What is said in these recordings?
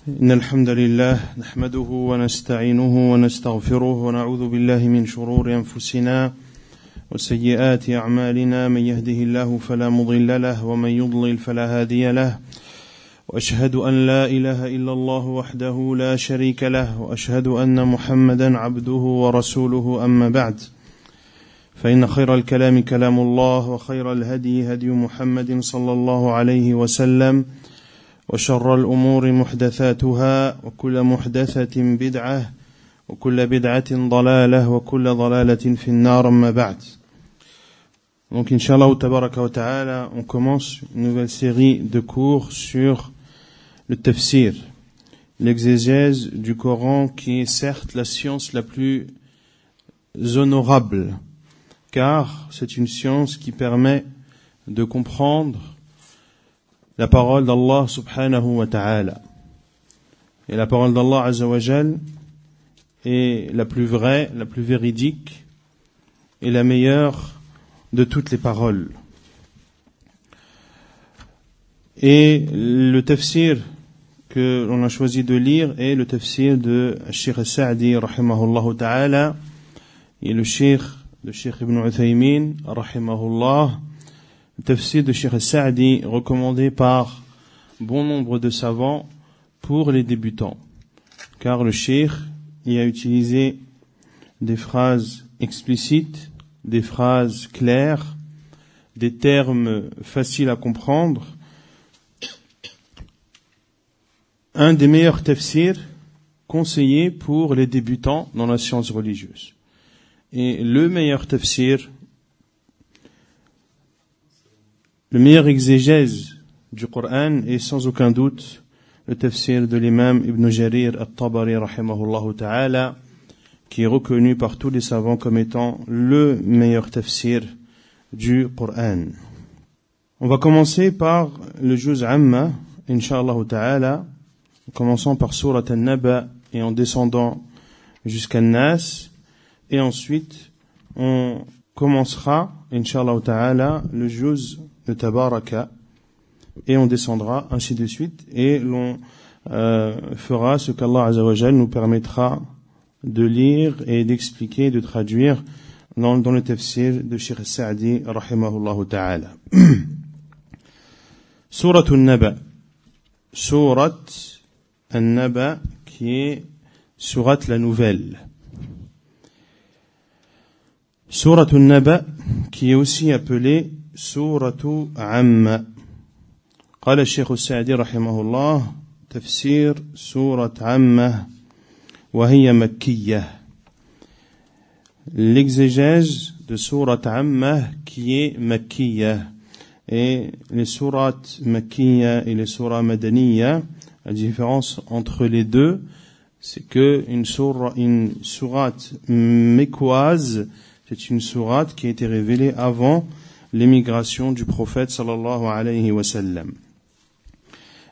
إن الحمد لله نحمده ونستعينه ونستغفره ونعوذ بالله من شرور أنفسنا وسيئات أعمالنا من يهده الله فلا مضل له ومن يضلل فلا هادي له وأشهد أن لا إله إلا الله وحده لا شريك له وأشهد أن محمدا عبده ورسوله أما بعد فإن خير الكلام كلام الله وخير الهدي هدي محمد صلى الله عليه وسلم وشر الأمور محدثاتها وكل محدثة بدعة وكل بدعة ضلالة وكل ضلالة في النار أما بعد. Donc Inch'Allah Tabaraka wa Ta'ala, on commence une nouvelle série de cours sur le tafsir, l'exégèse du Coran, qui est certes la science la plus honorable, car c'est une science qui permet de comprendre la parole d'Allah subhanahu wa ta'ala. Et la parole d'Allah azza wa jal est la plus vraie, la plus véridique et la meilleure de toutes les paroles. Et le tafsir que l'on a choisi de lire est le tafsir de Cheikh Sa'di rahimahullah ta'ala et le Cheikh Ibn Uthaymin rahimahullah. Le tafsir de Cheikh Sa'di recommandé par bon nombre de savants pour les débutants, car le Cheikh y a utilisé des phrases explicites, des phrases claires, des termes faciles à comprendre. Un des meilleurs tafsirs conseillés pour les débutants dans la science religieuse. Et le meilleur tafsir, le meilleur exégèse du Coran est sans aucun doute le tafsir de l'imam Ibn Jarir al-Tabari rahimahullah ta'ala, qui est reconnu par tous les savants comme étant le meilleur tafsir du Coran. On va commencer par le juz amma, Inch'Allah ta'ala, en commençant par Surat An-Naba et en descendant jusqu'à Nas, et ensuite on commencera, Inch'Allah ta'ala, le juz de Tabaraka, et on descendra ainsi de suite, et l'on fera ce qu'Allah Azza wa Jal nous permettra de lire et d'expliquer, de traduire dans le tafsir de Cheikh Sa'di rahimahullah ta'ala. Surat An-Naba, Surat An-Naba, qui est Surat la nouvelle. Surat An-Naba, qui est aussi appelée سورة عامة. قال الشيخ السعدي رحمه الله تفسير سورة عامة وهي مكية. L'exégèse de سورة عامة qui est مكية. Et les sourates makkiya et les sourates madaniya, la différence entre les deux, c'est que une sourate mécoise, c'est une sourate qui a été révélée avant l'émigration du prophète sallallahu alayhi wa sallam.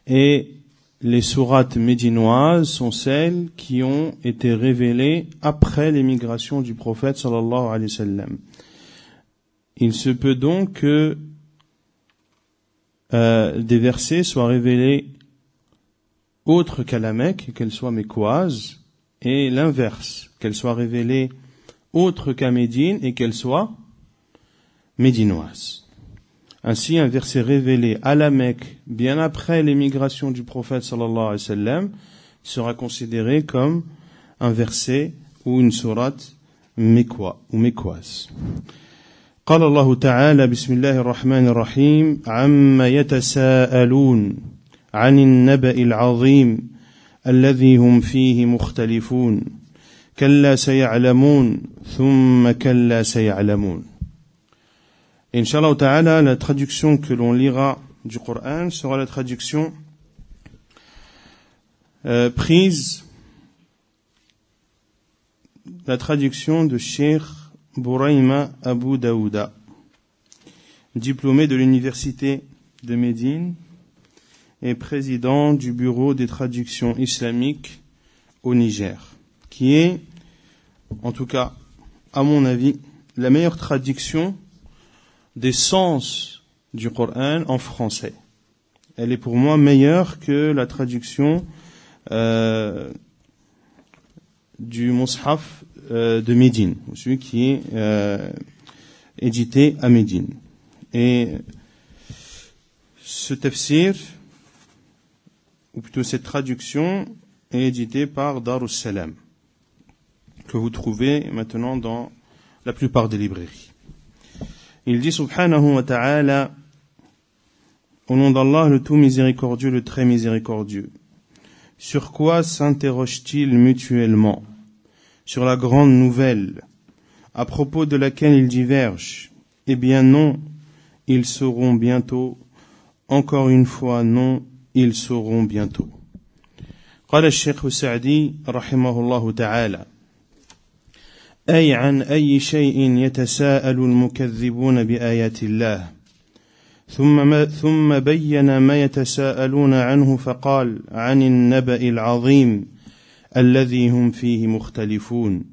Et les sourates médinoises sont celles qui ont été révélées après l'émigration du prophète sallallahu alayhi wa sallam. Il se peut donc que des versets soient révélés autres qu'à la Mecque, qu'elles soient mécoises, et l'inverse, qu'elles soient révélées autres qu'à Médine et qu'elles soient médinoise. Ainsi, un verset révélé à la Mecque, bien après l'émigration du prophète sallallahu alayhi wa sallam, sera considéré comme un verset ou une sourate mécoise. قال الله تعالى بسم الله الرحمن الرحيم عما يتساءلون عن النبأ العظيم الذي هم فيه مختلفون كلا سيعلمون ثم كلا سيعلمون. Inch'Allah ta'ala, la traduction que l'on lira du Coran sera la traduction prise, la traduction de Cheikh Bouraïma Abu Daouda, diplômé de l'université de Médine et président du bureau des traductions islamiques au Niger, qui est, en tout cas, à mon avis, la meilleure traduction des sens du Coran en français. Elle est pour moi meilleure que la traduction du Mus'haf de Médine, celui qui est édité à Médine. Et ce tafsir, ou plutôt cette traduction, est éditée par Darus Salam, que vous trouvez maintenant dans la plupart des librairies. Il dit subhanahu wa ta'ala, au nom d'Allah, le tout miséricordieux, le très miséricordieux. Sur quoi s'interrogent-ils mutuellement? Sur la grande nouvelle, à propos de laquelle ils divergent. Eh bien non, ils sauront bientôt. Encore une fois, non, ils sauront bientôt. قال الشيخ السعدي رحمه الله تعالى: أي عن أي شيء يتساءل المكذبون بآيات الله، ثم بين ما يتساءلون عنه فقال: عن النبأ العظيم الذي هم فيه مختلفون،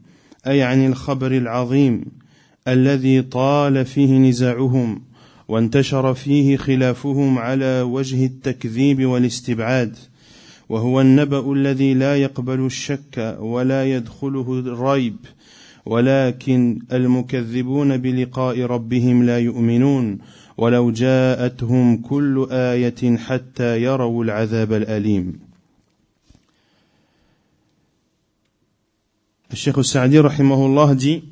أي عن الخبر العظيم الذي طال فيه نزاعهم وانتشر فيه خلافهم على وجه التكذيب والاستبعاد، وهو النبأ الذي لا يقبل الشك ولا يدخله الريب، ولكن المكذبون بلقاء ربهم لا يؤمنون ولو جاءتهم كل آية حتى يروا العذاب الأليم. Le Cheikh al-Sa'di rahimahullah dit,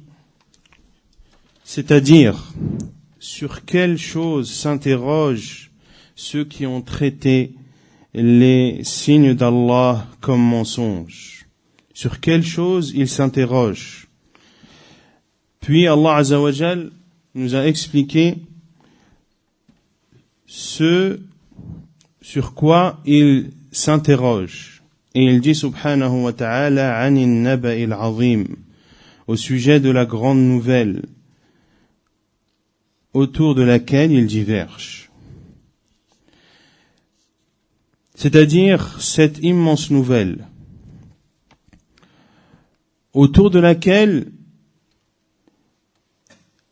c'est-à-dire sur quelle chose s'interrogent ceux qui ont traité les signes d'Allah comme mensonges. Sur quelle chose ils s'interrogent. Puis Allah Azza wa Jal nous a expliqué ce sur quoi ils s'interrogent. Et il dit subhanahu wa ta'ala anin naba'il azim, au sujet de la grande nouvelle autour de laquelle ils divergent. C'est-à-dire cette immense nouvelle autour de laquelle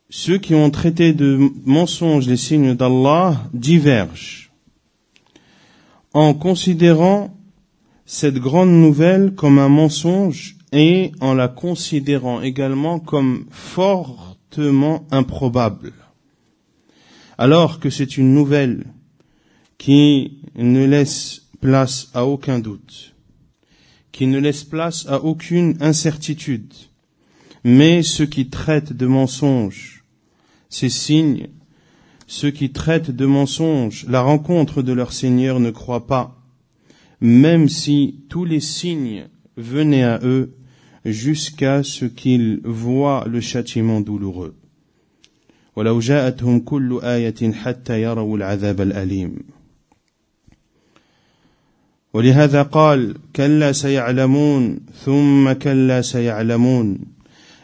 ceux qui ont traité de mensonges les signes d'Allah divergent en considérant cette grande nouvelle comme un mensonge et en la considérant également comme fortement improbable. Alors que c'est une nouvelle qui ne laisse place à aucun doute, qui ne laisse place à aucune incertitude. Mais ceux qui traitent de mensonges, ces signes, ceux qui traitent de mensonges la rencontre de leur Seigneur ne croient pas, même si tous les signes venaient à eux jusqu'à ce qu'ils voient le châtiment douloureux. وَلَوْ جَاءَتْهُمْ كُلُّ آيَةٍ حَتَّى يَرَوُا الْعَذَابَ الْأَلِيمَ. ولهذا قال: كلا سيعلمون ثم كلا سيعلمون،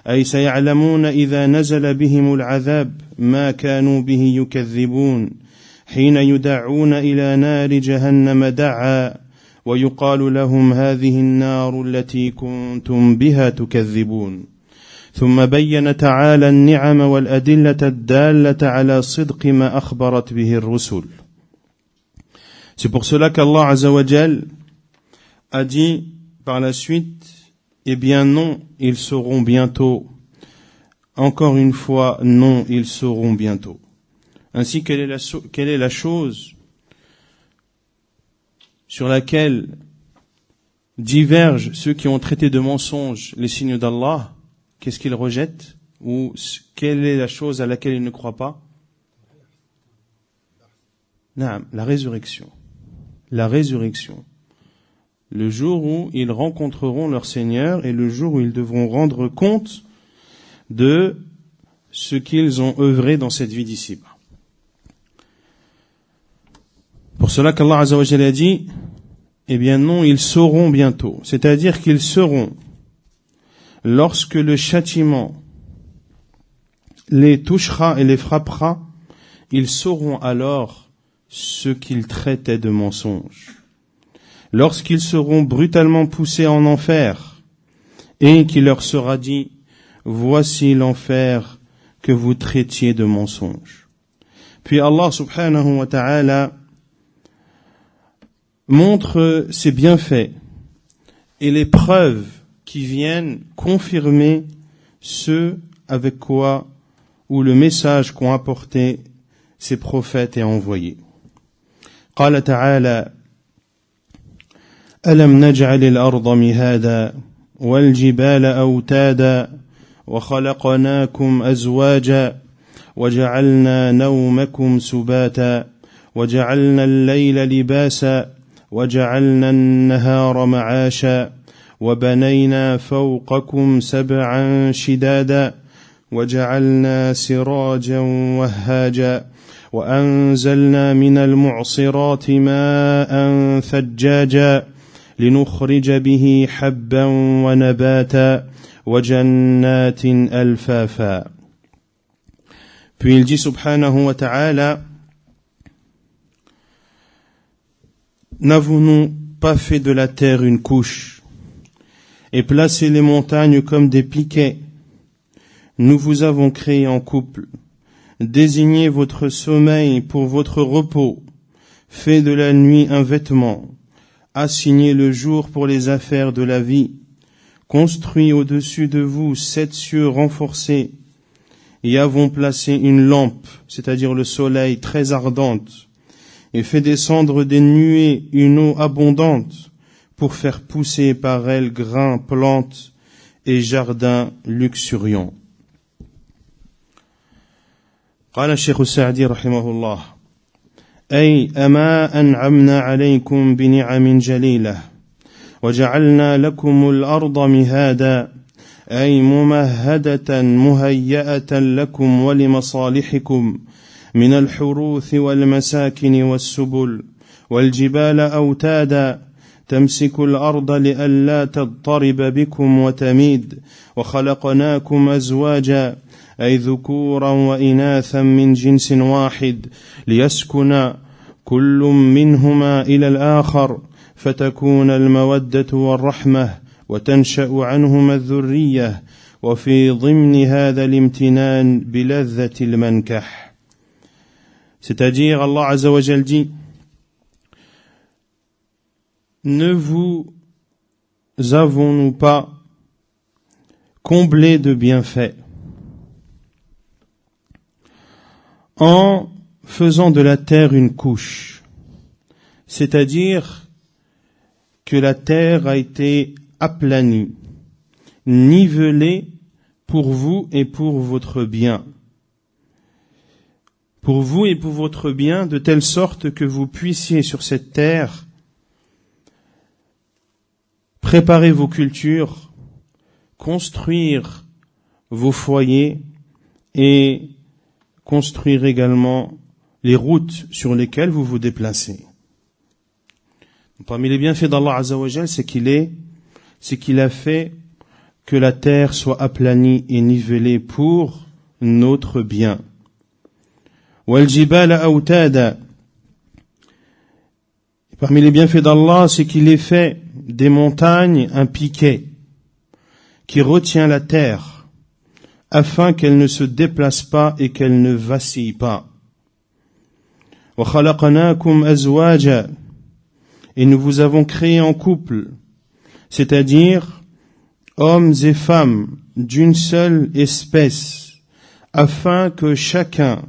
أي سيعلمون إذا نزل بهم العذاب ما كانوا به يكذبون، حين يدعون إلى نار جهنم دعا ويقال لهم هذه النار التي كنتم بها تكذبون. ثم بين تعالى النعم والأدلة الدالة على صدق ما أخبرت به الرسل. C'est pour cela qu'Allah Azza wa Jal a dit par la suite: eh bien non, ils sauront bientôt. Encore une fois, non, ils sauront bientôt. Ainsi, quelle est la chose sur laquelle divergent ceux qui ont traité de mensonges les signes d'Allah? Qu'est-ce qu'ils rejettent? Ou quelle est la chose à laquelle ils ne croient pas? La résurrection. La résurrection. Le jour où ils rencontreront leur Seigneur et le jour où ils devront rendre compte de ce qu'ils ont œuvré dans cette vie d'ici-bas. Pour cela qu'Allah Azza wa Jalla a dit: eh bien non, ils sauront bientôt. C'est-à-dire qu'ils seront, lorsque le châtiment les touchera et les frappera, ils sauront alors ce qu'ils traitaient de mensonges. Lorsqu'ils seront brutalement poussés en enfer et qu'il leur sera dit: voici l'enfer que vous traitiez de mensonges. Puis Allah subhanahu wa ta'ala montre ses bienfaits et les preuves qui viennent confirmer ce avec quoi ou le message qu'ont apporté ces prophètes et envoyés. قال تعالى ألم نجعل الأرض مهادا والجبال أوتادا وخلقناكم أزواجا وجعلنا نومكم سباتا وجعلنا الليل لباسا وجعلنا النهار معاشا وبنينا فوقكم سبعا شدادا وجعلنا سراجا وهاجا وأنزلنا من المعصرات ماء ثجاجا لنخرج به حبا ونباتا وجنات ألفافا. Puis il dit subhanahu wa ta'ala, n'avons-nous pas fait de la terre une couche et placé les montagnes comme des piquets? Nous vous avons créé en couple, désignez votre sommeil pour votre repos, fait de la nuit un vêtement, assigné le jour pour les affaires de la vie, construit au-dessus de vous 7 cieux renforcés, et avons placé une lampe, c'est-à-dire le soleil, très ardente, et fait descendre des nuées une eau abondante, pour faire pousser par elle grains, plantes et jardins luxuriants. قال الشيخ السعدي رحمه الله أي أما أنعمنا عليكم بنعم جليلة وجعلنا لكم الأرض مهادا أي ممهدة مهيئة لكم ولمصالحكم من الحروث والمساكن والسبل والجبال أوتادا تمسك الأرض لئلا تضطرب بكم وتميد وخلقناكم أزواجا أي ذكورا وإناثا من جنس واحد ليسكن كل منهما إلى الآخر فتكون المودة والرحمة وتنشأ عنهما الذرية وفي ضمن هذا الامتنان بلذة المنكح. C'est-à-dire, Allah Azza wa Jal dit, ne vous avons-nous pas comblé de bienfaits en faisant de la terre une couche, c'est-à-dire que la terre a été aplanie, nivelée pour vous et pour votre bien. Pour vous et pour votre bien, de telle sorte que vous puissiez sur cette terre préparer vos cultures, construire vos foyers et construire également les routes sur lesquelles vous vous déplacez. Parmi les bienfaits d'Allah Azza wa Jal, c'est qu'il a fait que la terre soit aplanie et nivelée pour notre bien. Wal jibala awtada. Parmi les bienfaits d'Allah, c'est qu'il ait fait des montagnes un piquet qui retient la terre afin qu'elle ne se déplace pas et qu'elle ne vacille pas. Wa khalaqnakum azwaja. Et nous vous avons créé en couple, c'est-à-dire hommes et femmes d'une seule espèce, afin que chacun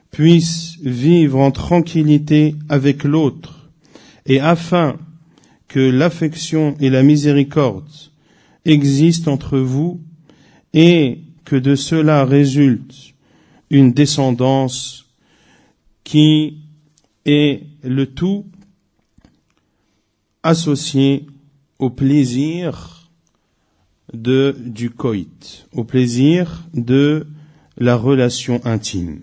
puisse vivre en tranquillité avec l'autre, et afin que l'affection et la miséricorde existent entre vous, et que de cela résulte une descendance qui est le tout associé au plaisir du coït, au plaisir de la relation intime.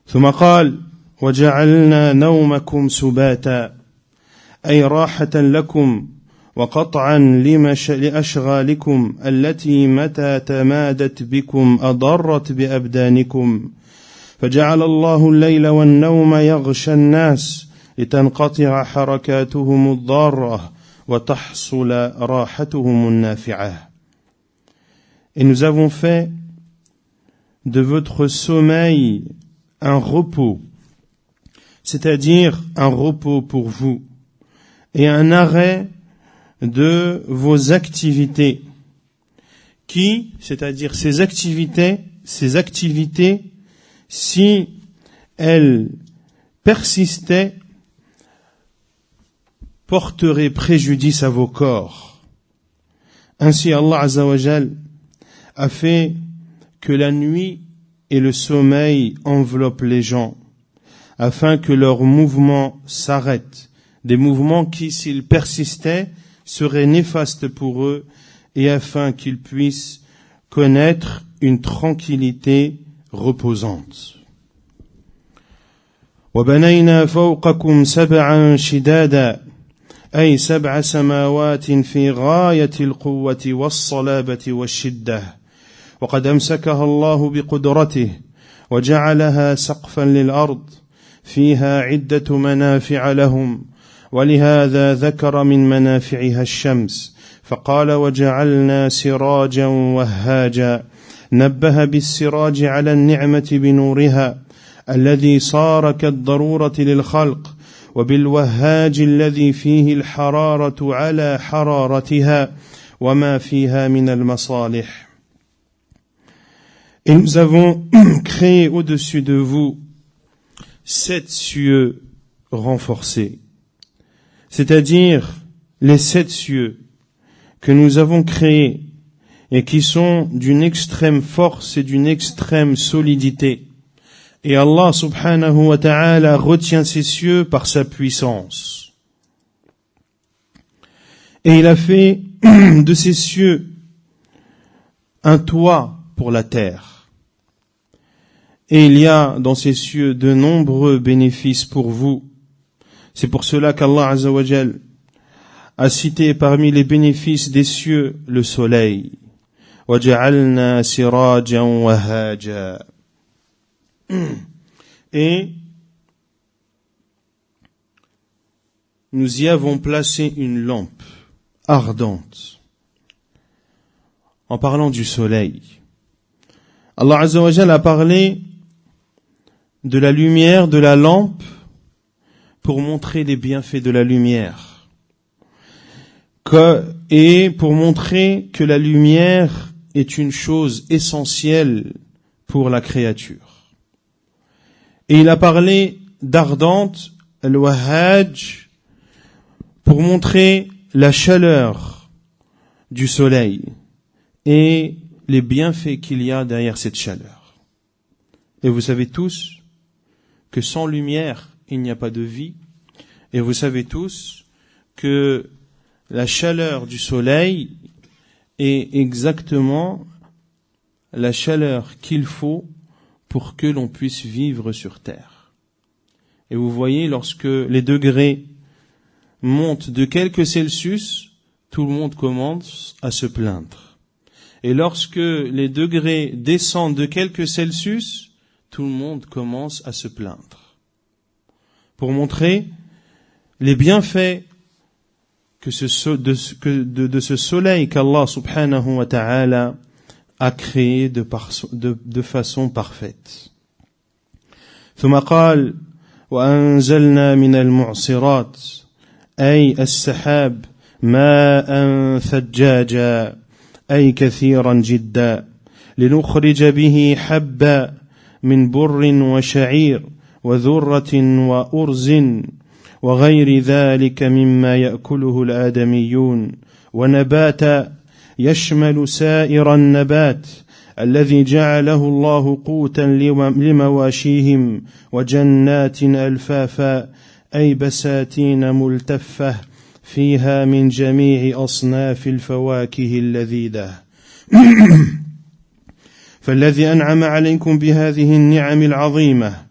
ثم قال وجعلنا نومكم سباتا أي راحة لكم وقطعا لأشغالكم التي متى تمادت بكم أضرت بأبدانكم فجعل الله الليل والنوم يغشى الناس لتنقطع حركاتهم الضارة وتحصل راحتهم النافعة. Et nous avons fait de votre sommeil un repos, c'est-à-dire un repos pour vous et un arrêt de vos activités qui, c'est-à-dire ces activités, si elles persistaient, porteraient préjudice à vos corps. Ainsi, Allah Azza wa Jal a fait que la nuit et le sommeil enveloppent les gens, afin que leurs mouvements s'arrêtent, des mouvements qui, s'ils persistaient, seraient néfastes pour eux, et afin qu'ils puissent connaître une tranquillité reposante. وَبَنَيْنَا فَوْقَكُمْ سَبْعًا شِدَادًا أي 7 سماوات في غاية القوة والصلابة والشدة وقد أمسكها الله بقدرته وجعلها سقفا للأرض فيها عدة منافع لهم ولهذا ذكر من منافعها الشمس فقال وجعلنا سراجا وهاجا نبه بالسراج على النعمة بنورها الذي صار كالضرورة للخلق وبالوهاج الذي فيه الحرارة على حرارتها وما فيها من المصالح. Et nous avons créé au-dessus de vous 7 cieux renforcés, c'est-à-dire les 7 cieux que nous avons créés et qui sont d'une extrême force et d'une extrême solidité. Et Allah subhanahu wa ta'ala retient ces cieux par sa puissance. Et il a fait de ces cieux un toit pour la terre. Et il y a dans ces cieux de nombreux bénéfices pour vous. C'est pour cela qu'Allah Azza wa Jal a cité parmi les bénéfices des cieux le soleil. وَجَعَلْنَا سِرَاجًا وَهَاجًا. Et nous y avons placé une lampe ardente. En parlant du soleil, Allah Azza wa Jal a parlé de la lumière de la lampe pour montrer les bienfaits de la lumière et pour montrer que la lumière est une chose essentielle pour la créature. Et il a parlé d'ardente, al-wahhaj, pour montrer la chaleur du soleil et les bienfaits qu'il y a derrière cette chaleur. Et vous savez tous que sans lumière, il n'y a pas de vie. Et vous savez tous que la chaleur du soleil est exactement la chaleur qu'il faut pour que l'on puisse vivre sur terre. Et vous voyez, lorsque les degrés montent de quelques Celsius, tout le monde commence à se plaindre. Et lorsque les degrés descendent de quelques Celsius, tout le monde commence à se plaindre. Pour montrer les bienfaits de ce soleil qu'Allah subhanahu wa ta'ala a créé de façon parfaite. ثم قال وأنزلنا من المعصرات أي السحاب ماء ثجاجا أي كثيرا جدا لنخرج به حبا من بر وشعير وذرة وأرز وغير ذلك مما يأكله الآدميون ونباتا يشمل سائر النبات الذي جعله الله قوتا لمواشيهم وجنات ألفافا أي بساتين ملتفة فيها من جميع أصناف الفواكه اللذيذة فالذي أنعم عليكم بهذه النعم العظيمة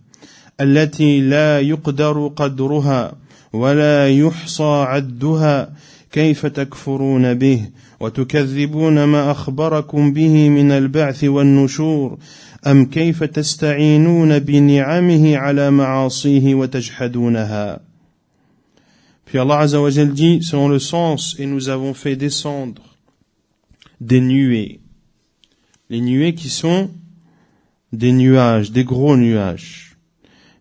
التي لا يقدر قدرها ولا يحصى عدها كيف تكفرون به وتكذبون ما أخبركم به من البعث والنشور أم كيف تستعينون بنعمه على معاصيه وتجحدونها. Puis Allah Azza wa Jal dit selon le sens, et nous avons fait descendre des nuées. Les nuées qui sont des nuages, des gros nuages.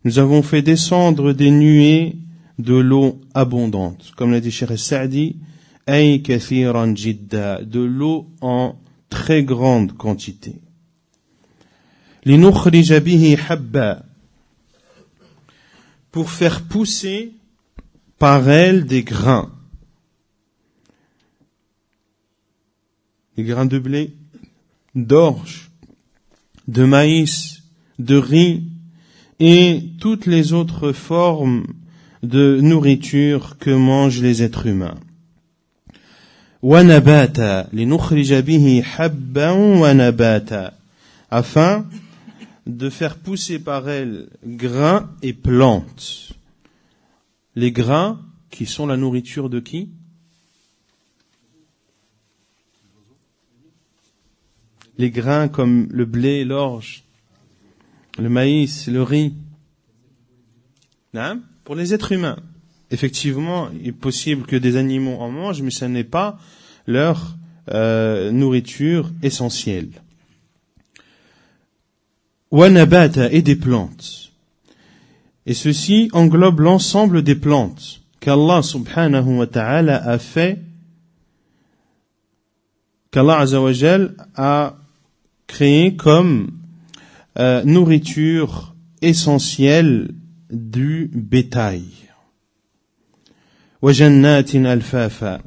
nous avons fait descendre des nuées de l'eau abondante, comme l'a dit Cheikh Saadi, ay kathiran jidda, de l'eau en très grande quantité. Linukhrija bihi habba, pour faire pousser par elle des grains. Des grains de blé, d'orge, de maïs, de riz et toutes les autres formes de nourriture que mangent les êtres humains. Wa nabata, linukhrija bihi habban wa nabata, afin de faire pousser par elle grains et plantes. Les grains qui sont la nourriture de qui? Les grains comme le blé, l'orge, le maïs, le riz. Non? Pour les êtres humains. Effectivement, il est possible que des animaux en mangent, mais ce n'est pas leur nourriture essentielle. Wa nabata, et des plantes. Et ceci englobe l'ensemble des plantes qu'Allah subhanahu wa ta'ala a fait, qu'Allah azza wa jal a créé comme nourriture essentielle du bétail. Wa jannatin alfafa,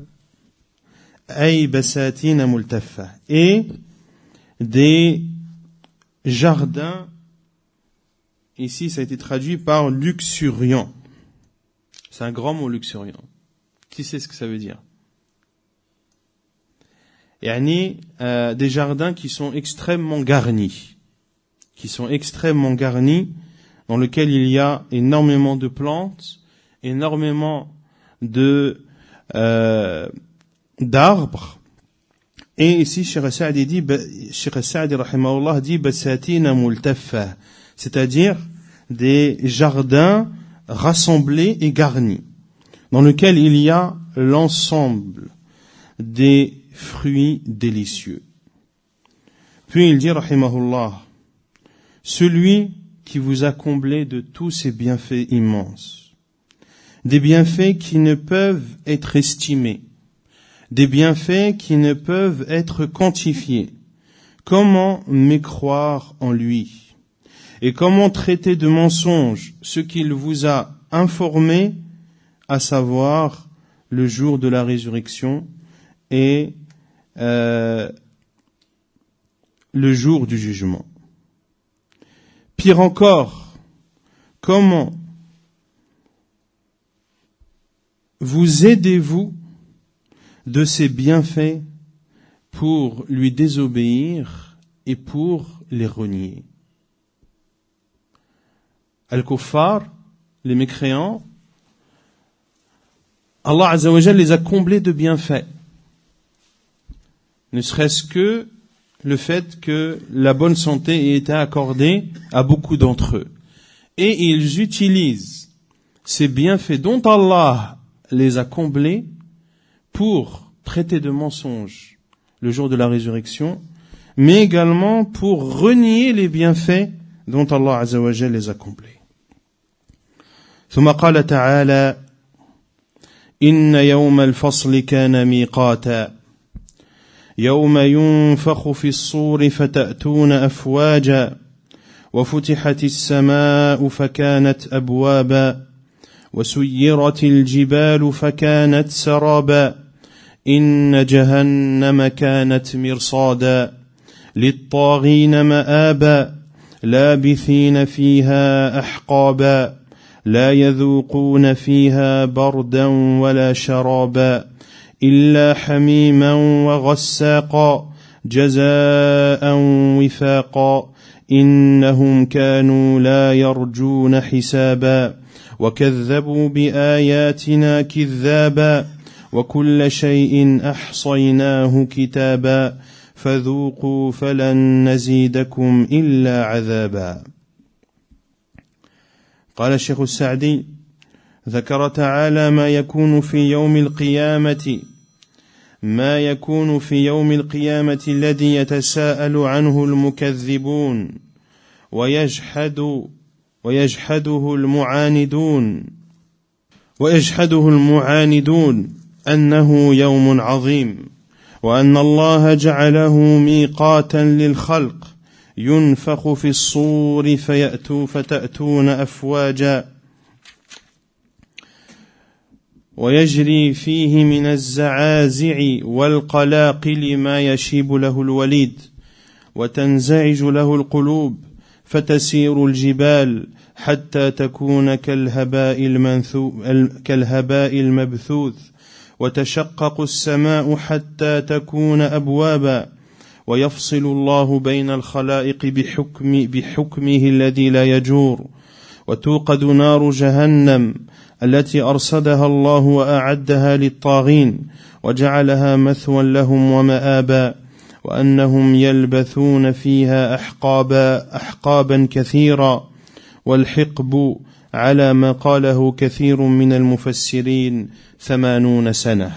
ay basatin multaffa, et des jardins, ici ça a été traduit par luxuriant. C'est un grand mot, luxuriant. Qui sait ce que ça veut dire? Yani, des jardins qui sont extrêmement garnis, dans lesquels il y a énormément de plantes, énormément de d'arbres. Et ici, Cheikh Saadi dit, Cheikh Saadi rahimahullah dit, basatina multaffa, c'est-à-dire des jardins rassemblés et garnis, dans lesquels il y a l'ensemble des fruits délicieux. Puis il dit, rahimahullah, celui qui vous a comblé de tous ces bienfaits immenses, des bienfaits qui ne peuvent être estimés, des bienfaits qui ne peuvent être quantifiés, comment mécroire en lui? Et comment traiter de mensonge ce qu'il vous a informé, à savoir le jour de la résurrection et le jour du jugement. Pire encore, comment vous aidez-vous de ces bienfaits pour lui désobéir et pour les renier? Al-Kuffar, les mécréants, Allah Azza wa Jal les a comblés de bienfaits. Ne serait-ce que le fait que la bonne santé ait été accordée à beaucoup d'entre eux. Et ils utilisent ces bienfaits dont Allah les a comblés pour traiter de mensonges le jour de la résurrection, mais également pour renier les bienfaits dont Allah Azza wa Jal les a comblés. ثم قال تعالى إن يوم الفصل كان ميقاتا يوم ينفخ في الصور فتأتون أفواجا وفتحت السماء فكانت أبوابا وسيرت الجبال فكانت سرابا إن جهنم كانت مرصادا للطاغين مآبا لابثين فيها أحقابا لا يذوقون فيها بردا ولا شرابا إلا حميما وغساقا جزاء وفاقا إنهم كانوا لا يرجون حسابا وكذبوا بآياتنا كذابا وكل شيء أحصيناه كتابا فذوقوا فلن نزيدكم إلا عذابا. قال الشيخ السعدي ذكر تعالى ما يكون في يوم القيامة الذي يتساءل عنه المكذبون ويجحد ويجحده المعاندون أنه يوم عظيم وأن الله جعله ميقاتا للخلق ينفخ في الصور فتأتون أفواجا ويجري فيه من الزعازع والقلاقل ما يشيب له الوليد وتنزعج له القلوب فتسير الجبال حتى تكون كالهباء المبثوث وتشقق السماء حتى تكون أبوابا ويفصل الله بين الخلائق بحكمه الذي لا يجور وتوقد نار جهنم التي أرصدها الله وأعدها للطاغين وجعلها مثوى لهم ومآبا وأنهم يلبثون فيها أحقابا كثيرا والحقب على ما قاله كثير من المفسرين 80 سنة.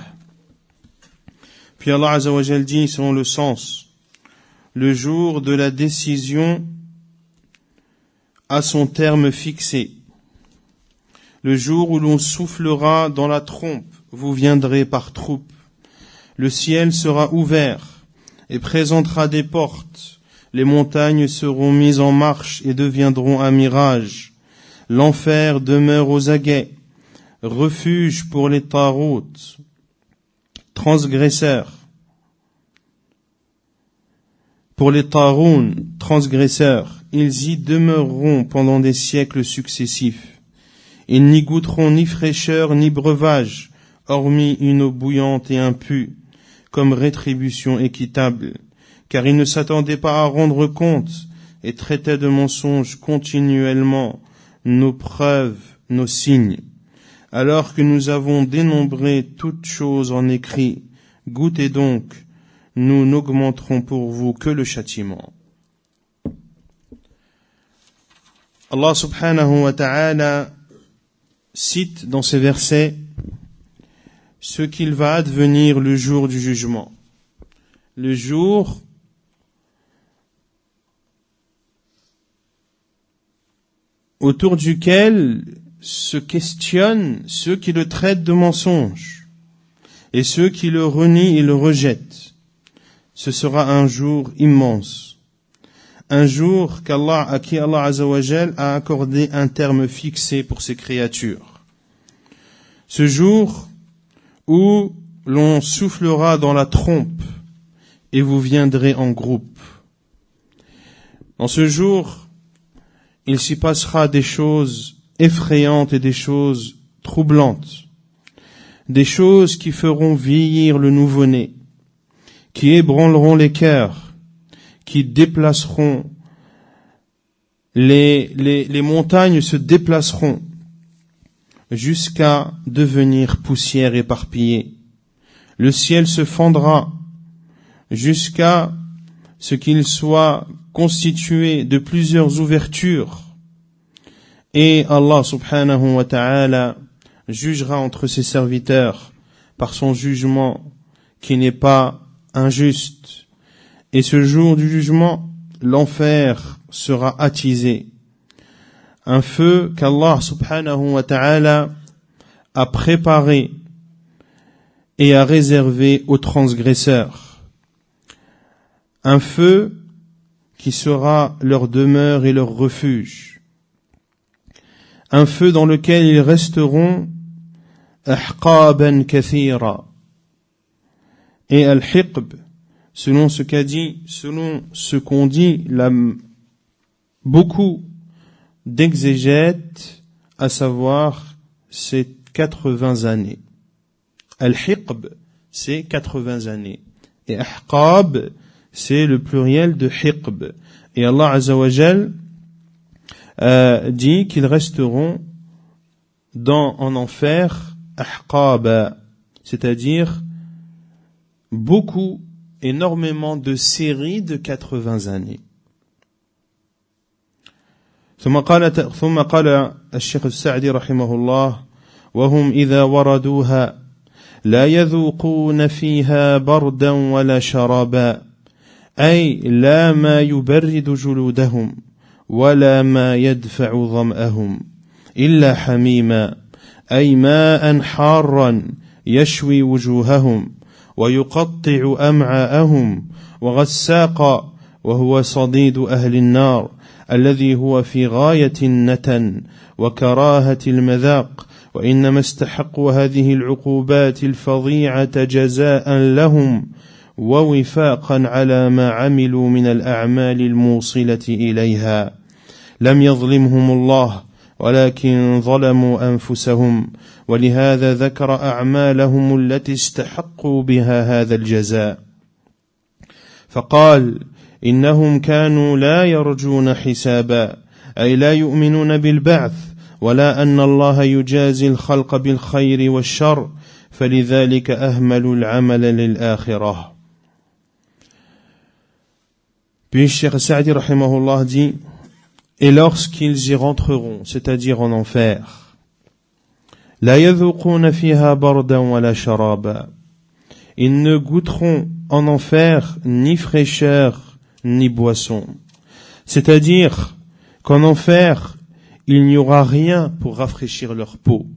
Puis Allah Azza wa Jal dit selon le sens, le jour de la décision a son terme fixé. Le jour où l'on soufflera dans la trompe, vous viendrez par troupes. Le ciel sera ouvert et présentera des portes. Les montagnes seront mises en marche et deviendront un mirage. L'enfer demeure aux aguets, refuge pour les taroutes, transgresseurs. Pour les taroun, transgresseurs, ils y demeureront pendant des siècles successifs. Ils n'y goûteront ni fraîcheur ni breuvage, hormis une eau bouillante et impue, comme rétribution équitable, car ils ne s'attendaient pas à rendre compte et traitaient de mensonges continuellement nos preuves, nos signes. Alors que nous avons dénombré toutes choses en écrit, goûtez donc, nous n'augmenterons pour vous que le châtiment. Allah subhanahu wa ta'ala cite dans ces versets ce qu'il va advenir le jour du jugement. Le jour autour duquel se questionnent ceux qui le traitent de mensonge et ceux qui le renient et le rejettent. Ce sera un jour immense. Un jour à qui Allah Azza wa Jal a accordé un terme fixé pour ses créatures. Ce jour où l'on soufflera dans la trompe et vous viendrez en groupe. Dans ce jour, il s'y passera des choses effrayantes et des choses troublantes, des choses qui feront vieillir le nouveau-né, qui ébranleront les cœurs, qui déplaceront, les montagnes se déplaceront jusqu'à devenir poussière éparpillée. Le ciel se fendra jusqu'à ce qu'il soit constitué de plusieurs ouvertures. Et Allah subhanahu wa ta'ala jugera entre ses serviteurs par son jugement qui n'est pas injuste. Et ce jour du jugement, l'enfer sera attisé. Un feu qu'Allah subhanahu wa ta'ala a préparé et a réservé aux transgresseurs. Un feu qui sera leur demeure et leur refuge. Un feu dans lequel ils resteront ahqaban kathira. Et al-hiqb, selon ce qu'on dit, beaucoup d'exégètes, à savoir, c'est 80 années. Al-hiqb, c'est 80 années. Et ahqab, c'est le pluriel de hiqb. Et Allah Azza wa Jal dit qu'ils resteront en enfer ahqaba, c'est-à-dire énormément de séries de 80 années. ثم قال الشيخ السعدي رحمه الله وهم إذا وردوها لا يذوقون فيها بردا ولا شرابا أي لا ما يبرد جلودهم ولا ما يدفع ظمأهم إلا حميما أي ماء حارا يشوي وجوههم ويقطع أمعاءهم وغساقا وهو صديد أهل النار الذي هو في غاية النتن وكراهة المذاق وإنما استحقوا هذه العقوبات الفظيعة جزاء لهم ووفاقا على ما عملوا من الأعمال الموصلة إليها لم يظلمهم الله ولكن ظلموا أنفسهم ولهذا ذكر أعمالهم التي استحقوا بها هذا الجزاء فقال إنهم كانوا لا يرجون حسابا أي لا يؤمنون بالبعث ولا أن الله يجازي الخلق بالخير والشر فلذلك أهملوا العمل للآخرة. Puis Cheikh Saadi rahimahullah dit et lorsqu'ils y rentreront, c'est-à-dire en enfer, la yadhuquna fiha bardan wala sharaba, ils ne goûteront en enfer ni fraîcheur ni boisson. C'est-à-dire qu'en enfer, il n'y aura rien pour rafraîchir leur peau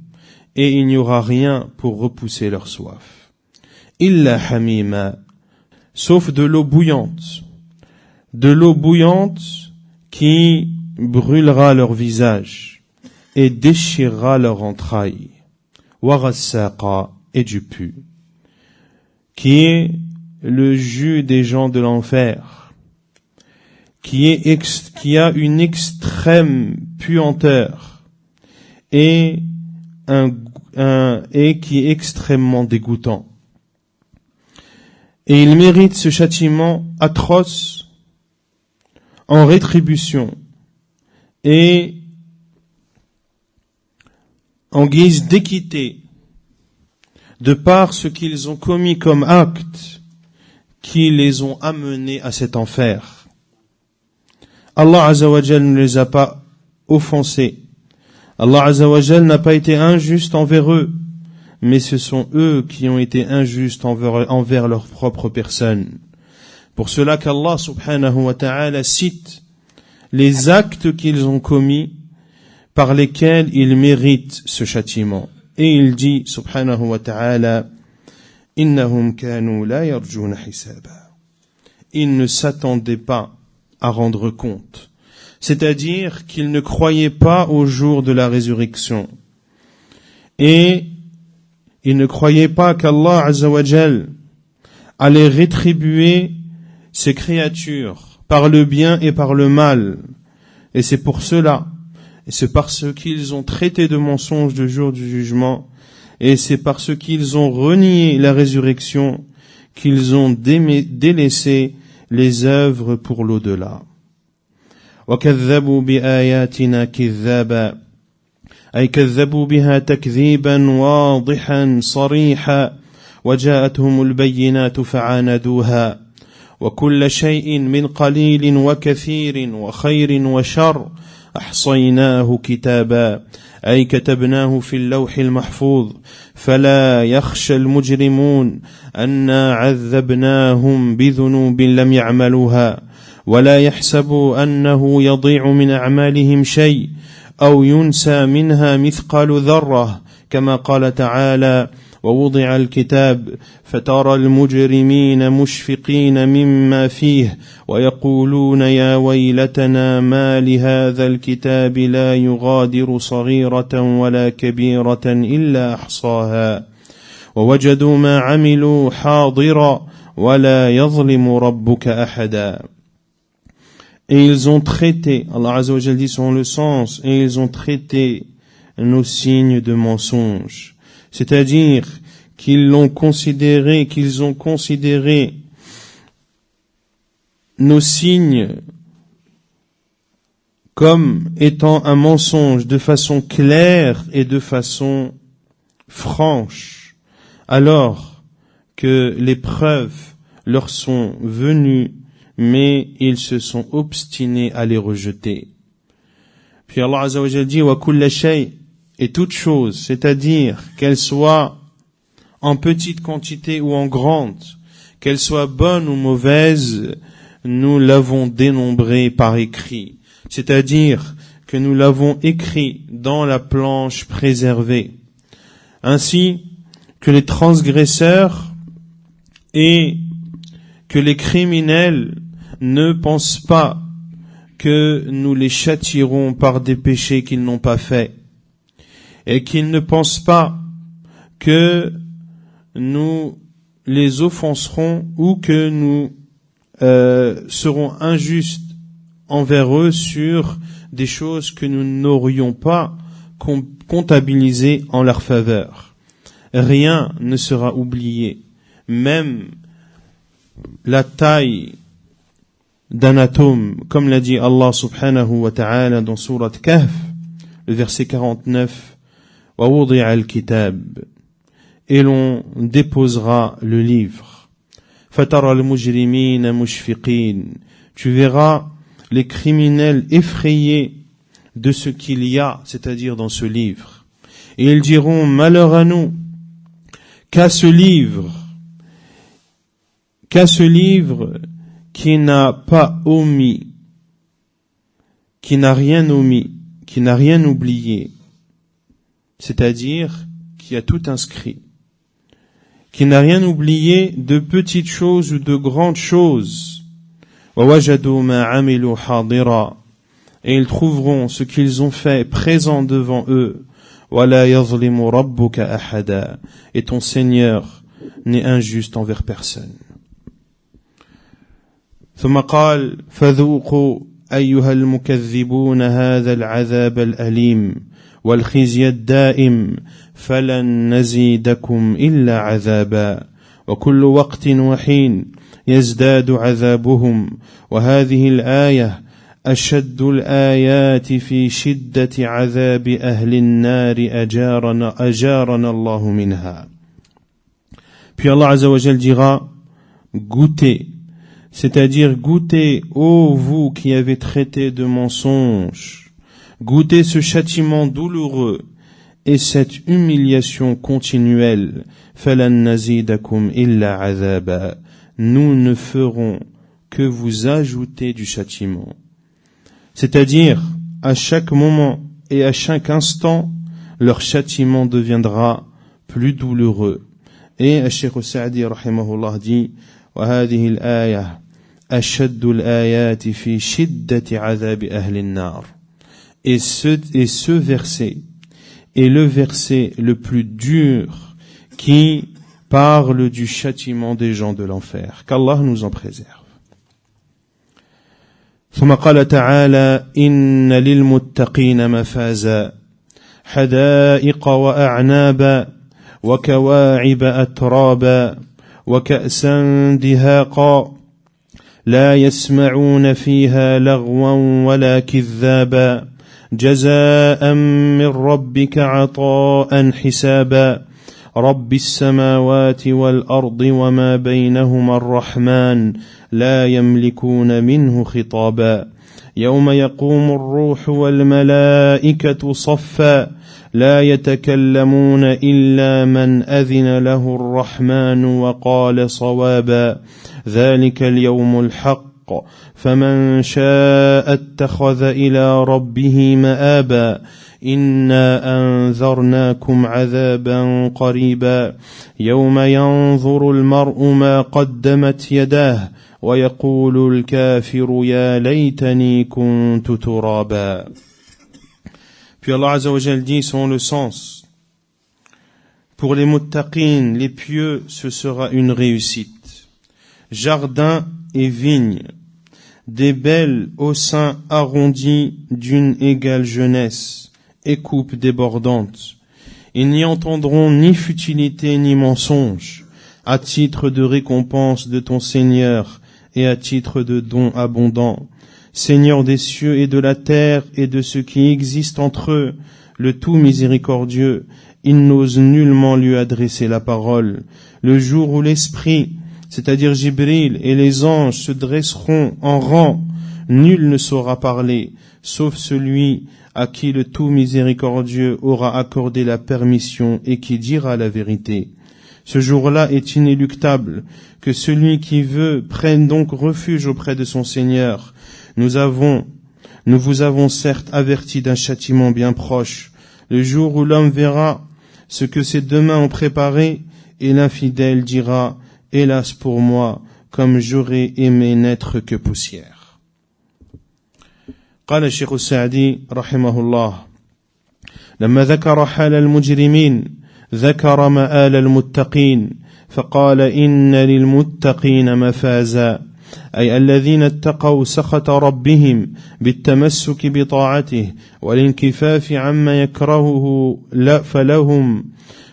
et il n'y aura rien pour repousser leur soif. Illa hamima, sauf de l'eau bouillante qui brûlera leur visage et déchirera leur entraille. Warassaqa et du pu, qui est le jus des gens de l'enfer, qui a une extrême puanteur et qui est extrêmement dégoûtant. Et il mérite ce châtiment atroce en rétribution et en guise d'équité de par ce qu'ils ont commis comme actes qui les ont amenés à cet enfer. Allah Azza wa Jal ne les a pas offensés. Allah Azza wa Jal n'a pas été injuste envers eux, mais ce sont eux qui ont été injustes envers leur propre personne. Pour cela qu'Allah subhanahu wa ta'ala cite les actes qu'ils ont commis par lesquels ils méritent ce châtiment. Et il dit subhanahu wa ta'ala innahum kanu la yarjuna hisaba. Ils ne s'attendaient pas à rendre compte. C'est-à-dire qu'ils ne croyaient pas au jour de la résurrection. Et ils ne croyaient pas qu'Allah Azza wa Jal allait rétribuer ces créatures par le bien et par le mal. Et c'est pour cela, et c'est parce qu'ils ont traité de mensonges le jour du jugement, et c'est parce qu'ils ont renié la résurrection qu'ils ont délaissé les œuvres pour l'au-delà. وَكَذَّبُوا بِآيَاتِنَا كِذَّابًا أي كذبوا بها تكذيبا واضحا صريحا وجاءتهم البينات فعاندوها وكل شيء من قليل وكثير وخير وشر أحصيناه كتابا أي كتبناه في اللوح المحفوظ فلا يخشى المجرمون أنا عذبناهم بذنوب لم يعملوها ولا يحسبوا أنه يضيع من أعمالهم شيء أو ينسى منها مثقال ذرة كما قال تعالى ووضع الكتاب فترى المجرمين مشفقين مما فيه ويقولون يا ويلتنا ما لهذا الكتاب لا يغادر صغيرة ولا كبيرة إلا أحصاها ووجدوا ما عملوا حاضرا ولا يظلم ربك أحدا. Et ils ont traité, Allah Azza wa Jal dit selon le sens, et ils ont traité nos signes de mensonges. C'est-à-dire qu'ils ont considéré nos signes comme étant un mensonge de façon claire et de façon franche, alors que les preuves leur sont venues, mais ils se sont obstinés à les rejeter. Puis Allah Azza wa Jal dit wa kulla shay, et toute chose, c'est-à-dire qu'elle soit en petite quantité ou en grande, qu'elle soit bonne ou mauvaise, nous l'avons dénombrée par écrit. c'est-à-dire que nous l'avons écrit dans la planche préservée, ainsi que les transgresseurs et que les criminels ne pensent pas que nous les châtierons par des péchés qu'ils n'ont pas faits, et qu'ils ne pensent pas que nous les offenserons ou que nous serons injustes envers eux sur des choses que nous n'aurions pas comptabilisées en leur faveur. Rien ne sera oublié, même la taille d'un atome, comme l'a dit Allah subhanahu wa ta'ala dans Surat Kahf, le verset 49, « Wa wudi'a al-kitab » et l'on déposera le livre. « Fatara al-mujrimina mushfiqin » tu verras les criminels effrayés de ce qu'il y a, c'est-à-dire dans ce livre. Et ils diront, malheur à nous, qu'à ce livre qui n'a pas omis, qui n'a rien omis, qui n'a rien oublié, c'est-à-dire qui a tout inscrit, qui n'a rien oublié de petites choses ou de grandes choses. وَوَجَدُوا مَا عَمِلُوا حَاضِرًا et ils trouveront ce qu'ils ont fait présent devant eux. وَلَا يَظْلِمُ رَبُّكَ أَحَدًا et ton Seigneur n'est injuste envers personne. ثم قال فذوقوا أيها المكذبون هذا العذاب الأليم والخزي الدائم فلن نزيدكم إلا عذابا وكل وقت وحين يزداد عذابهم وهذه الآية أشد الآيات في شدة عذاب أهل النار أجارنا الله منها. Puis Allah Azza wa Jal dira, goûtez, c'est-à-dire goûtez, ô vous qui avez traité de mensonges, goûtez ce châtiment douloureux et cette humiliation continuelle. فَلَن نَزِيدَكُمْ إِلَّا عَذَابًا nous ne ferons que vous ajouter du châtiment. C'est-à-dire, à chaque moment et à chaque instant, leur châtiment deviendra plus douloureux. Et Cheikh Sa'di rahimahullah dit, وَهَذِهِ الْآيَةِ أَشَدُّ الْآيَاتِ فِي شِدَّةِ عَذَابِ أَهْلِ النَّارِ et ce verset est le verset le plus dur qui parle du châtiment des gens de l'enfer. Qu'Allah nous en préserve. ثم قال تعالى إن للمتقين مفازا حدائق وأعنابا وكواعب أترابا وكأسا دهاقا لا يسمعون فيها لغوا ولا كذابا جزاء من ربك عطاء حسابا رب السماوات والأرض وما بينهما الرحمن لا يملكون منه خطابا يوم يقوم الروح والملائكة صفا لا يتكلمون إلا من أذن له الرحمن وقال صوابا ذلك اليوم الحق فمن شاء اتخذ إلى ربه مآبا إنا أنذرناكم عذابا قريبا يوم ينظر المرء ما قدمت يداه ويقول الكافر يا ليتني كنت ترابا. Puis Allah Azza wa Jal dit selon le sens, pour les muttaqin, les pieux, ce sera une réussite. Jardins et vignes, des belles aux seins arrondis d'une égale jeunesse, et coupes débordantes. Ils n'y entendront ni futilité ni mensonge, à titre de récompense de ton Seigneur et à titre de don abondant. Seigneur des cieux et de la terre et de ce qui existe entre eux, le tout miséricordieux, il n'ose nullement lui adresser la parole. Le jour où l'esprit, c'est-à-dire Jibril et les anges se dresseront en rang, nul ne saura parler, sauf celui à qui le tout miséricordieux aura accordé la permission et qui dira la vérité. Ce jour-là est inéluctable, que celui qui veut prenne donc refuge auprès de son Seigneur. Nous avons Nous vous avons certes averti d'un châtiment bien proche, le jour où l'homme verra ce que ses deux mains ont préparé, et l'infidèle dira, hélas pour moi, comme j'aurais aimé n'être que poussière. قال الشيخ السعدي رحمه الله: لما ذكر حال المجرمين ذكر مآل المتقين، فقال إن للمتقين مفازا، أي الذين اتقوا سخط ربهم بالتمسك بطاعته والانكفاف عما يكرهه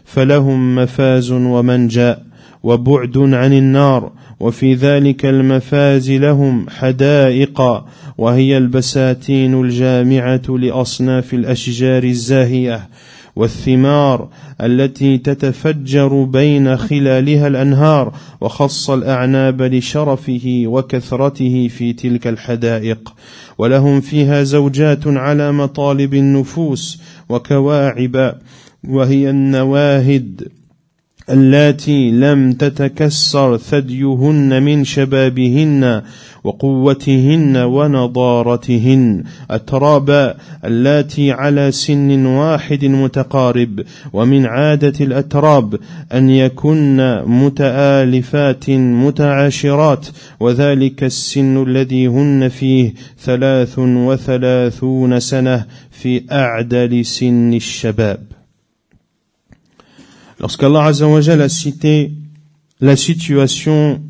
فلهم مفاز ومنجا وبعد عن النار، وفي ذلك المفاز لهم حدائق، وهي البساتين الجامعة لأصناف الأشجار الزاهية والثمار التي تتفجر بين خلالها الأنهار، وخص الأعناب لشرفه وكثرته في تلك الحدائق، ولهم فيها زوجات على مطالب النفوس وكواعب، وهي النواهد اللاتي لم تتكسر ثديهن من شبابهن وقوتهن ونضارتهن، أترابا اللاتي على سن واحد متقارب، ومن عادة الأتراب أن يكن متآلفات متعاشرات، وذلك السن الذي هن فيه 33 سنة في أعدل سن الشباب. Lorsqu'Allah Azza wa Jal a cité la situation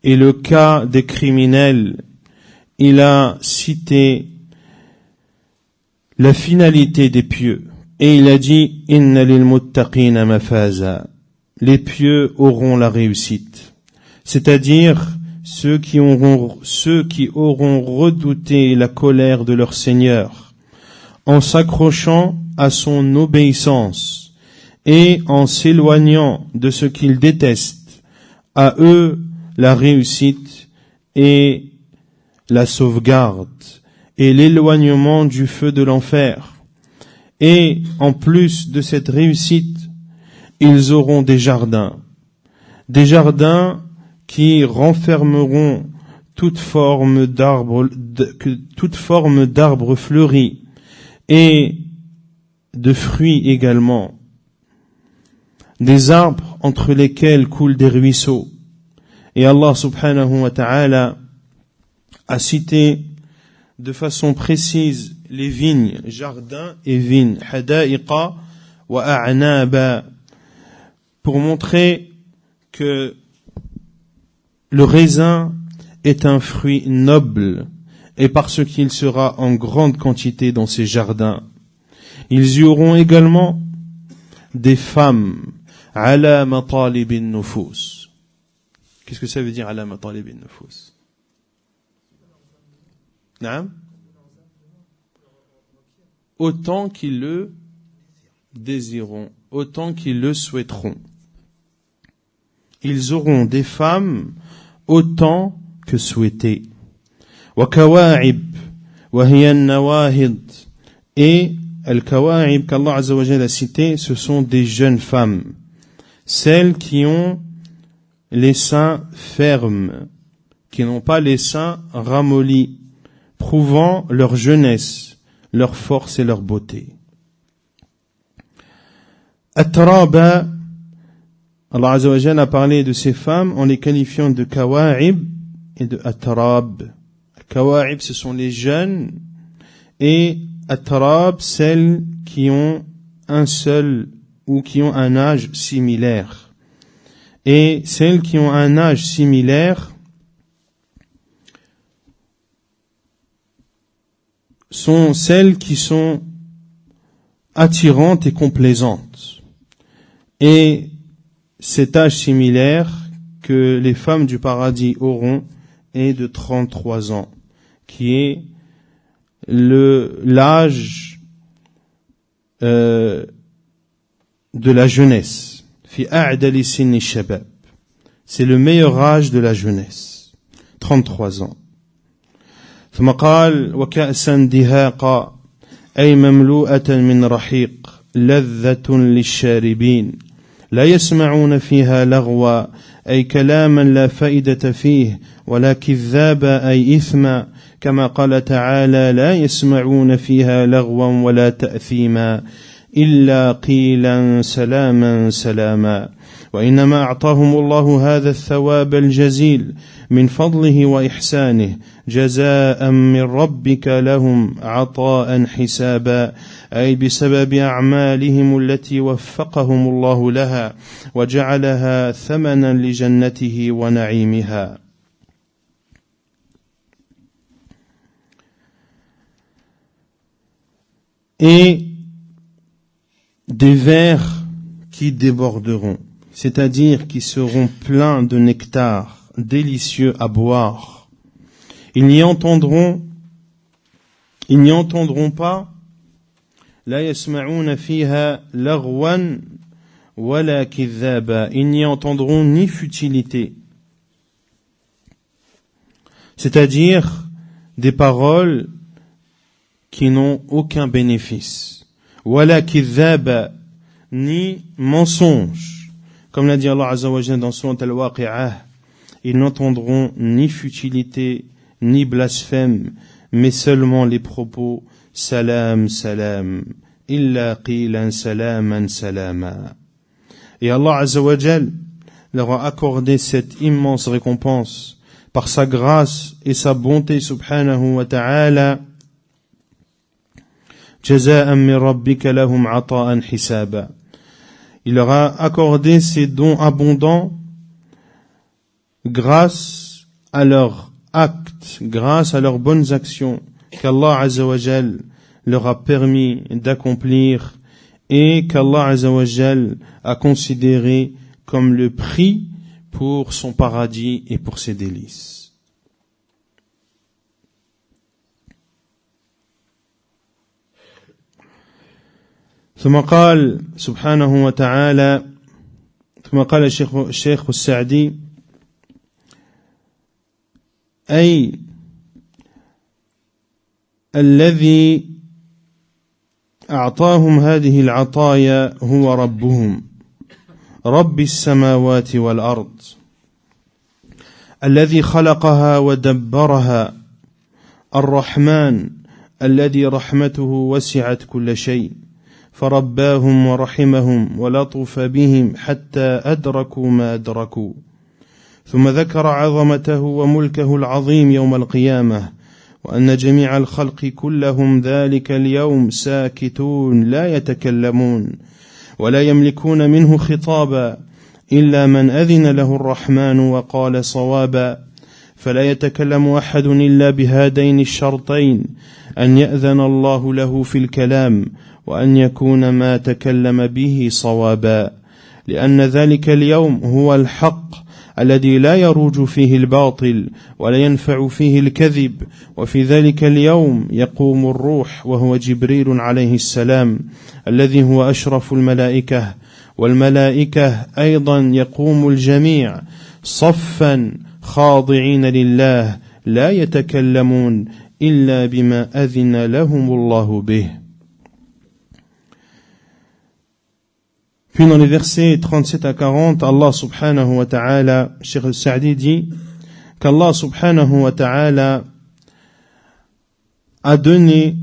et le cas des criminels, il a cité la finalité des pieux. Et il a dit, Inna lil muttaqina mafaza. Les pieux auront la réussite. C'est-à-dire, ceux qui auront redouté la colère de leur Seigneur, en s'accrochant à son obéissance, et en s'éloignant de ce qu'ils détestent, à eux la réussite et la sauvegarde et l'éloignement du feu de l'enfer. Et en plus de cette réussite, ils auront des jardins qui renfermeront toute forme d'arbres fleuris et de fruits également, des arbres entre lesquels coulent des ruisseaux. Et Allah subhanahu wa ta'ala a cité de façon précise les vignes, jardins et vignes, hada'iqa wa a'naba, pour montrer que le raisin est un fruit noble, et parce qu'il sera en grande quantité dans ces jardins. Ils y auront également des femmes, ala matalib an-nufus. Qu'est-ce que ça veut dire ala matalib an-nufus? Naam? Autant qu'ils le désireront, autant qu'ils le souhaiteront. Ils auront des femmes autant que souhaité. Wa kawa'ib wa hiya an-nawahid. Et al-kawa'ib qu'Allah Azza wa Jalla a cité, ce sont des jeunes femmes, celles qui ont les seins fermes, qui n'ont pas les seins ramollis, prouvant leur jeunesse, leur force et leur beauté. At-taraba, Allah Azza wa Jalla a parlé de ces femmes en les qualifiant de kawa'ib et de at-tarab. Kawa'ib, ce sont les jeunes, et at-tarab, celles qui ont un seul ou qui ont un âge similaire. Et celles qui ont un âge similaire sont celles qui sont attirantes et complaisantes. Et cet âge similaire que les femmes du paradis auront est de 33 ans, qui est l'âge de la jeunesse. Fi a'dali sinni shabab. C'est le meilleur âge de la jeunesse. 33 ans. ثم قال وكأسا دهاقا أي مملوءة من رحيق لذة للشاربين لا يسمعون فيها لغوا أي كلاما لا فائدة فيه ولا كذابا أي إثما كما قال تعالى لا يسمعون فيها لغوا ولا تأثيما إلا قيلا سلاما سلاما وإنما أعطاهم الله هذا الثواب الجزيل من فضله وإحسانه جزاء من ربك لهم عطاء حسابا أي بسبب أعمالهم التي وفقهم الله لها وجعلها ثمنا لجنته ونعيمها. Et des vers qui déborderont, c'est-à-dire qui seront pleins de nectar, délicieux à boire. Ils n'y entendront pas la yasma'una fiha laghwan wala kidhaba. Ils n'y entendront ni futilité, c'est-à-dire des paroles qui n'ont aucun bénéfice. Wala kidhaba, ni mensonge. Comme l'a dit Allah Azza wa Jalla dans Surat Al-Waqi'ah, ils n'entendront ni futilité, ni blasphème, mais seulement les propos salam, salam, illa qilan salaman salama. Et Allah Azza wa Jalla leur a accordé cette immense récompense par sa grâce et sa bonté subhanahu wa ta'ala. Jaza'an min rabbika lahum 'ata'an hisaba. Il leur a accordé ces dons abondants grâce à leurs actes, grâce à leurs bonnes actions qu'Allah Azza wa Jal leur a permis d'accomplir et qu'Allah Azza wa Jal a considéré comme le prix pour son paradis et pour ses délices. ثم قال سبحانه وتعالى ثم قال الشيخ السعدي أي الذي أعطاهم هذه العطايا هو ربهم رب السماوات والأرض الذي خلقها ودبرها الرحمن الذي رحمته وسعت كل شيء فرباهم ورحمهم ولطف بهم حتى أدركوا ما أدركوا ثم ذكر عظمته وملكه العظيم يوم القيامة وأن جميع الخلق كلهم ذلك اليوم ساكتون لا يتكلمون ولا يملكون منه خطابا إلا من أذن له الرحمن وقال صوابا فلا يتكلم أحد إلا بهذين الشرطين أن يأذن الله له في الكلام وأن يكون ما تكلم به صوابا لأن ذلك اليوم هو الحق الذي لا يروج فيه الباطل ولا ينفع فيه الكذب وفي ذلك اليوم يقوم الروح وهو جبريل عليه السلام الذي هو أشرف الملائكة والملائكة أيضا يقوم الجميع صفا خاضعين لله لا يتكلمون إلا بما أذن لهم الله به. Puis dans les versets 37 à 40, Allah subhanahu wa ta'ala, Cheikh al-Sa'di dit qu'Allah subhanahu wa ta'ala a donné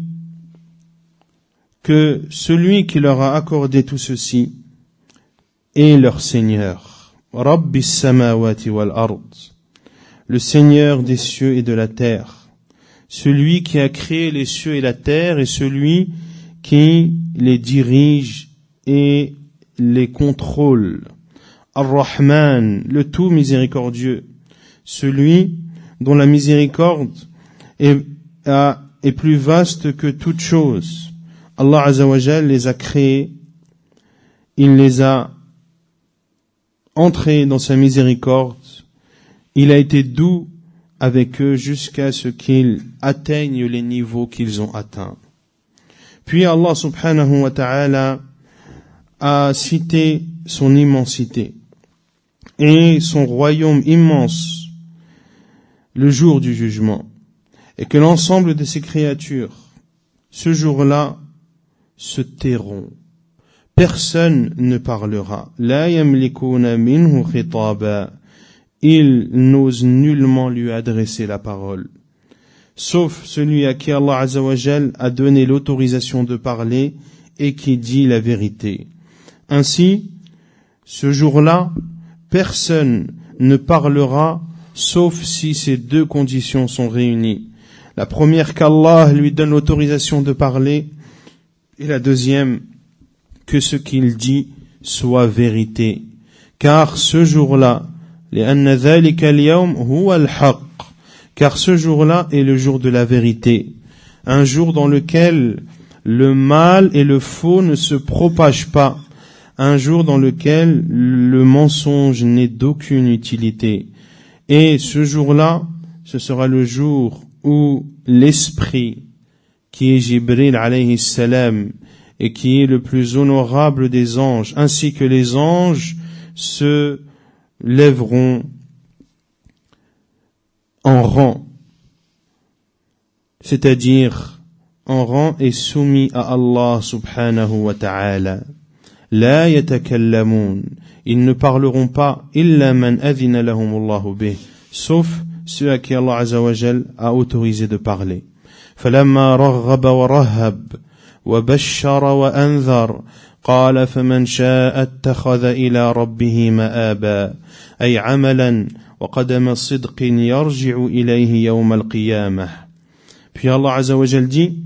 que celui qui leur a accordé tout ceci est leur Seigneur. Rabbis samawati wal ard, le Seigneur des cieux et de la terre, celui qui a créé les cieux et la terre et celui qui les dirige et les contrôle. Ar-Rahman, le tout miséricordieux, celui dont la miséricorde est plus vaste que toute chose. Allah Azza wa Jal les a créés, il les a entrés dans sa miséricorde, il a été doux avec eux jusqu'à ce qu'ils atteignent les niveaux qu'ils ont atteints. Puis Allah subhanahu wa ta'ala a cité son immensité et son royaume immense le jour du jugement, et que l'ensemble de ces créatures ce jour-là se tairont, personne ne parlera. La yamlikuna minhu khitaba. Ils n'osent nullement lui adresser la parole. Sauf celui à qui Allah Azza wa Jal a donné l'autorisation de parler et qui dit la vérité. Ainsi, ce jour-là, personne ne parlera sauf si ces deux conditions sont réunies. La première, qu'Allah lui donne l'autorisation de parler, et la deuxième, que ce qu'il dit soit vérité. Car ce jour-là, لأن ذلك اليوم هو الحق, car ce jour-là est le jour de la vérité, un jour dans lequel le mal et le faux ne se propagent pas, un jour dans lequel le mensonge n'est d'aucune utilité. Et ce jour-là, ce sera le jour où l'esprit, qui est Jibril alayhi salam, et qui est le plus honorable des anges, ainsi que les anges, se lèveront en rang, c'est-à-dire en rang et soumis à Allah subhanahu wa ta'ala. La yatakallamun, ils ne parleront pas illa man adhina lahumullahu bih, sauf ceux à qui Allah azza wa jal a autorisé de parler. Falamma raghaba wa rahhab wa bashshara wa anzar قال فمن شاء اتخذ إلى ربه مآبا أي عملا وقدم صدق يرجع إليه يوم القيامة. Puis Allah Azza wa Jal dit,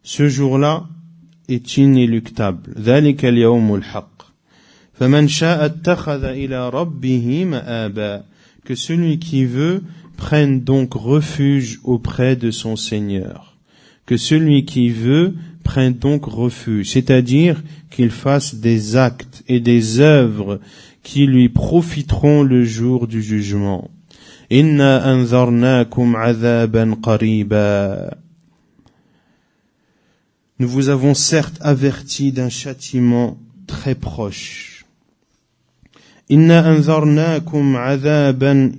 ce jour-là est inéluctable. ذلك اليوم الحق. فمن شاء اتخذ إلى ربه مآبا. Que celui qui veut prenne donc refuge auprès de son Seigneur. Que celui qui veut prenne donc refuge, c'est-à-dire qu'il fasse des actes et des œuvres qui lui profiteront le jour du jugement. Inna anzarnakum azaban qariba. Nous vous avons certes averti d'un châtiment très proche. Inna anzarnakum azaban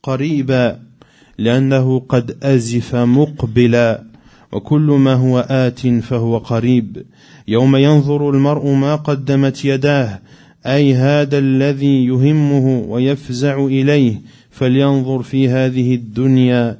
qariba لأنه قد أزف مقبلا وكل ما هو آت فهو قريب يوم ينظر المرء ما قدمت يداه أي هذا الذي يهمه ويفزع إليه فلينظر في هذه الدنيا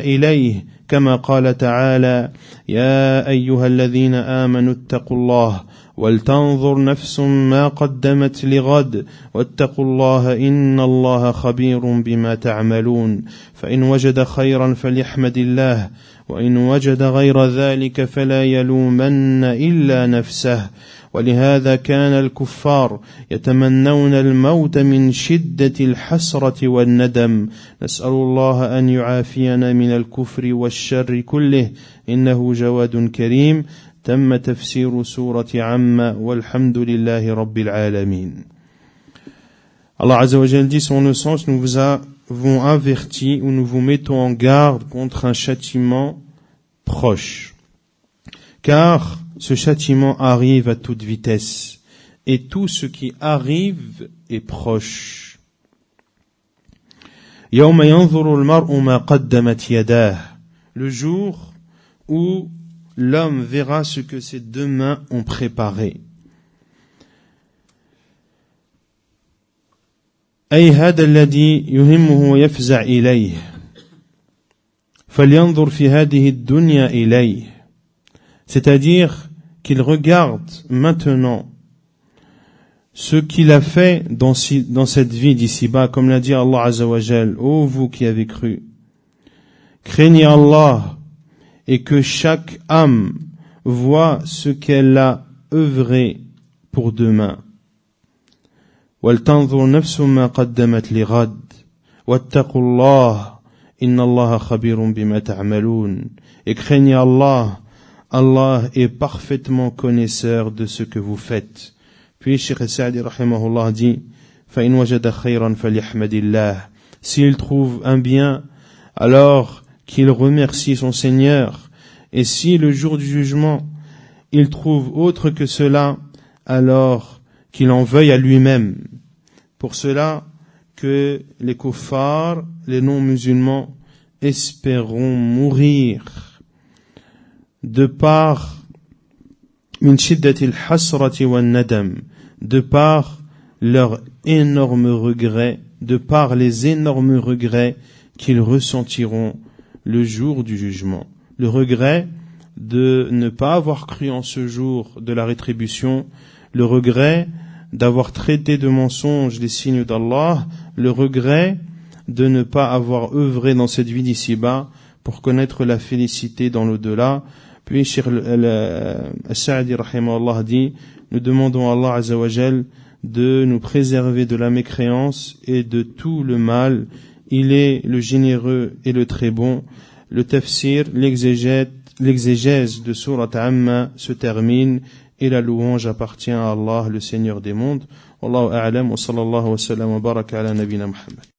إليه كما قال تعالى يا أيها الذين آمنوا اتقوا الله ولتنظر نفس ما قدمت لغد واتقوا الله إن الله خبير بما تعملون فإن وجد خيرا فليحمد الله وإن وجد غير ذلك فلا يلومن إلا نفسه ولهذا كان الكفار يتمنون الموت من شدة الحسرة والندم نسأل الله أن يعافينا من الكفر والشر كله إنه جواد كريم تم تفسير سورة عما والحمد لله رب العالمين. Allah Azza wa Jal dit selon le sens, nous vous avons averti ou nous vous mettons en garde contre un châtiment proche. Car ce châtiment arrive à toute vitesse et tout ce qui arrive est proche. يوم ينظر المرء ما قدمت يداه, le jour où l'homme verra ce que ses deux mains ont préparé. أي هذا الذي يهمه ويفزع إليه فلينظر في هذه الدنيا إليه, c'est-à-dire qu'il regarde maintenant ce qu'il a fait dans cette vie d'ici-bas, comme l'a dit Allah Azza wa Jal, ô vous qui avez cru, craignez Allah et que chaque âme voit ce qu'elle a œuvré pour demain. وَلْتَنْظُرْ نَفْسٌ مَا قَدَّمَتْ لِغَدٍ وَاتَّقُوا اللَّهَ إِنَّ اللَّهَ خَبِيرٌ بِمَا تَعْمَلُونَ. Et craignez Allah, Allah est parfaitement connaisseur de ce que vous faites. Puis Cheikh Sa'di rahimahullah dit فَإِنْ وَجَدَ خَيْرًا فَلْيَحْمَدِ اللَّهِ. S'il trouve un bien, alors qu'il remercie son Seigneur, et si le jour du jugement il trouve autre que cela, alors qu'il en veuille à lui-même. Pour cela que les kuffars, les non-musulmans, espéreront mourir de par min shiddatil hasrati wan nadam, de par leur énorme regret, de par les énormes regrets qu'ils ressentiront le jour du jugement. Le regret de ne pas avoir cru en ce jour de la rétribution, le regret d'avoir traité de mensonges les signes d'Allah, le regret de ne pas avoir œuvré dans cette vie d'ici-bas pour connaître la félicité dans l'au-delà. Puis Cheikh Al-Sa'di rahimahullah dit, nous demandons à Allah Azza wa Jal de nous préserver de la mécréance et de tout le mal. Il est le généreux et le très bon. Le tafsir, l'exégèse de Surat Amma se termine et la louange appartient à Allah, le Seigneur des mondes. Wallahu a'lam wa sallallahu wa sallam wa baraka ala nabina Muhammad.